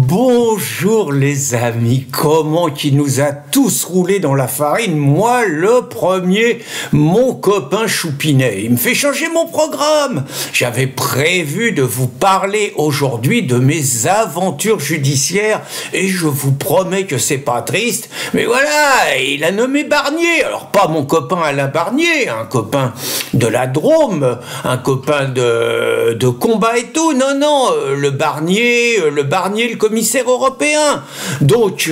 Bonjour les amis, comment qui nous a tous roulé dans la farine? Moi le premier, mon copain Choupinet. Il me fait changer mon programme. J'avais prévu de vous parler aujourd'hui de mes aventures judiciaires et je vous promets que c'est pas triste. Mais voilà, il a nommé Barnier. Alors pas mon copain Alain Barnier, un copain de la Drôme, un copain de combat et tout. Non, non, le Barnier, le commissaire européen. Donc,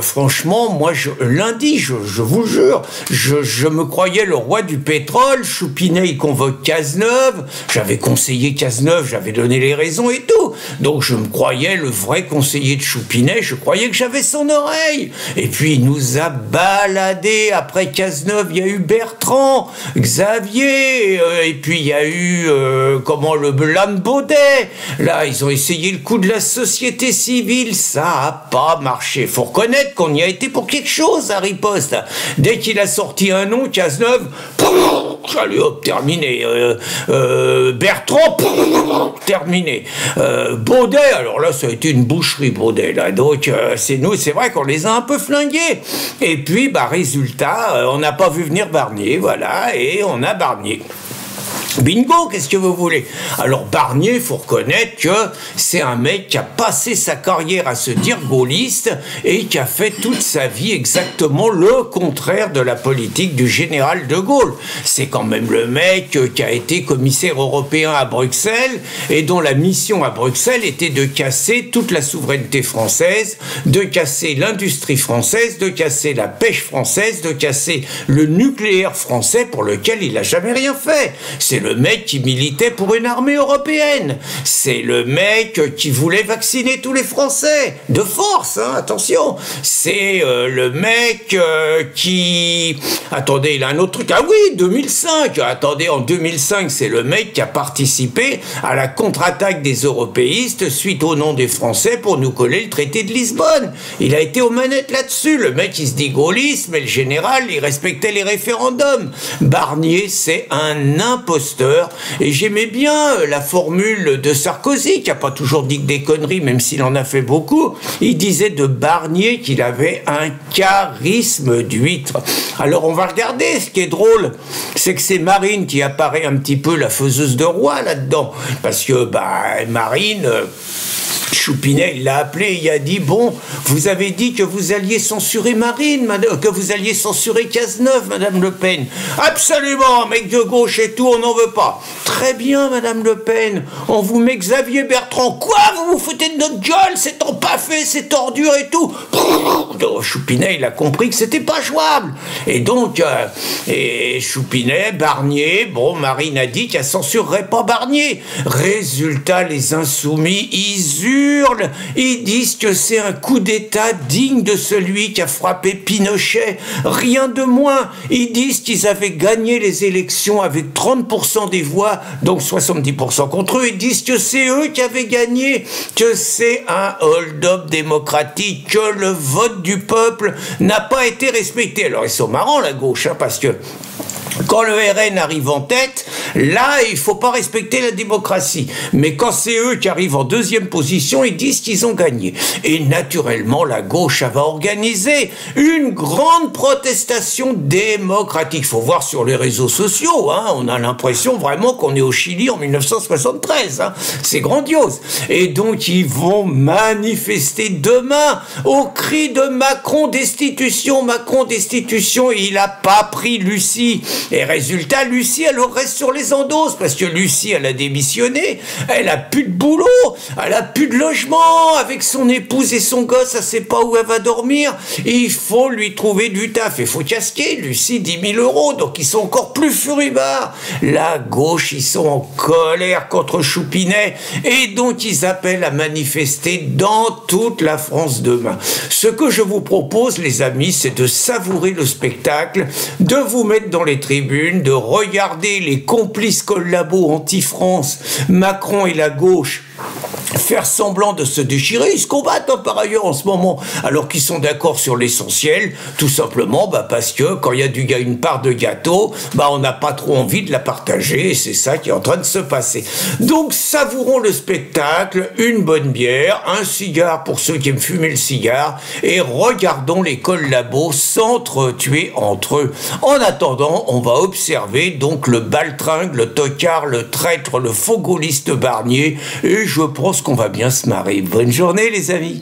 franchement, moi, lundi, je vous jure, je me croyais le roi du pétrole. Choupinet, il convoque Cazeneuve. J'avais conseillé Cazeneuve, j'avais donné les raisons et tout. Donc, je me croyais le vrai conseiller de Choupinet. Je croyais que j'avais son oreille. Et puis, il nous a baladé. Après Cazeneuve, il y a eu Bertrand, Xavier, et puis il y a eu, le Blanc Baudet. Là, ils ont essayé le coup de la société civile, ça a pas marché. Faut reconnaître qu'on y a été pour quelque chose à riposte. Dès qu'il a sorti un nom, Cazeneuve, allez hop, terminé. Bertrand, terminé. Baudet, alors là, ça a été une boucherie, Baudet, là. Donc, c'est vrai qu'on les a un peu flingués. Et puis, résultat, on n'a pas vu venir Barnier, voilà, et on a Barnier. Bingo, qu'est-ce que vous voulez? Alors Barnier, il faut reconnaître que c'est un mec qui a passé sa carrière à se dire gaulliste et qui a fait toute sa vie exactement le contraire de la politique du général de Gaulle. C'est quand même le mec qui a été commissaire européen à Bruxelles et dont la mission à Bruxelles était de casser toute la souveraineté française, de casser l'industrie française, de casser la pêche française, de casser le nucléaire français pour lequel il n'a jamais rien fait. C'est le mec qui militait pour une armée européenne. C'est le mec qui voulait vacciner tous les Français. De force, hein, attention. C'est le mec qui... Attendez, il a un autre truc. Ah oui, 2005. Attendez, en 2005, c'est le mec qui a participé à la contre-attaque des européistes suite au nom des Français pour nous coller le traité de Lisbonne. Il a été aux manettes là-dessus. Le mec, il se dit gaulliste, mais le général, il respectait les référendums. Barnier, c'est un imposteur. Et j'aimais bien la formule de Sarkozy, qui n'a pas toujours dit que des conneries, même s'il en a fait beaucoup. Il disait de Barnier qu'il avait un charisme d'huître. Alors on va regarder, ce qui est drôle, c'est que c'est Marine qui apparaît un petit peu la faiseuse de roi là-dedans. Parce que, Marine... Choupinet, il l'a appelé, il a dit, bon, vous avez dit que vous alliez censurer Marine, que vous alliez censurer Cazeneuve, Madame Le Pen. Absolument, mec de gauche et tout, on n'en veut pas. Très bien, Madame Le Pen, on vous met Xavier Bertrand. Quoi, vous vous foutez de notre gueule, c'est ton pas fait, c'est ordure et tout. Choupinet, il a compris que c'était pas jouable. Et donc, Choupinet, Barnier, bon, Marine a dit qu'elle censurerait pas Barnier. Résultat, les insoumis, ils hurlent, ils disent que c'est un coup d'État digne de celui qui a frappé Pinochet. Rien de moins. Ils disent qu'ils avaient gagné les élections avec 30% des voix, donc 70% contre eux. Ils disent que c'est eux qui avaient gagné, que c'est un hold-up démocratique, que le vote du peuple n'a pas été respecté. Alors ils sont marrants, la gauche, hein, parce que quand le RN arrive en tête, là, il faut pas respecter la démocratie. Mais quand c'est eux qui arrivent en deuxième position, ils disent qu'ils ont gagné. Et naturellement, la gauche va organiser une grande protestation démocratique. Il faut voir sur les réseaux sociaux, hein, on a l'impression vraiment qu'on est au Chili en 1973. Hein. C'est grandiose. Et donc, ils vont manifester demain au cri de Macron destitution. Macron destitution, il a pas pris Lucie. Et résultat, Lucie, elle reste sur les endosses, parce que Lucie, elle a démissionné, elle a plus de boulot, elle a plus de logement, avec son épouse et son gosse, elle sait pas où elle va dormir, et il faut lui trouver du taf, il faut casquer, Lucie, 10 000 €, donc ils sont encore plus furibards. La gauche, ils sont en colère contre Choupinet, et donc ils appellent à manifester dans toute la France demain. Ce que je vous propose, les amis, c'est de savourer le spectacle, de vous mettre dans les tribunes, de regarder les complices collabos anti-France, Macron et la gauche, faire semblant de se déchirer. Ils se combattent par ailleurs en ce moment, alors qu'ils sont d'accord sur l'essentiel, tout simplement parce que quand il y a une part de gâteau, on n'a pas trop envie de la partager, et c'est ça qui est en train de se passer. Donc savourons le spectacle, une bonne bière, un cigare pour ceux qui aiment fumer le cigare, et regardons les collabos s'entretuer entre eux. En attendant, on va observer donc le baltringue, le tocard, le traître, le faux gaulliste Barnier, et je pense qu'on va bien se marrer. Bonne journée les amis.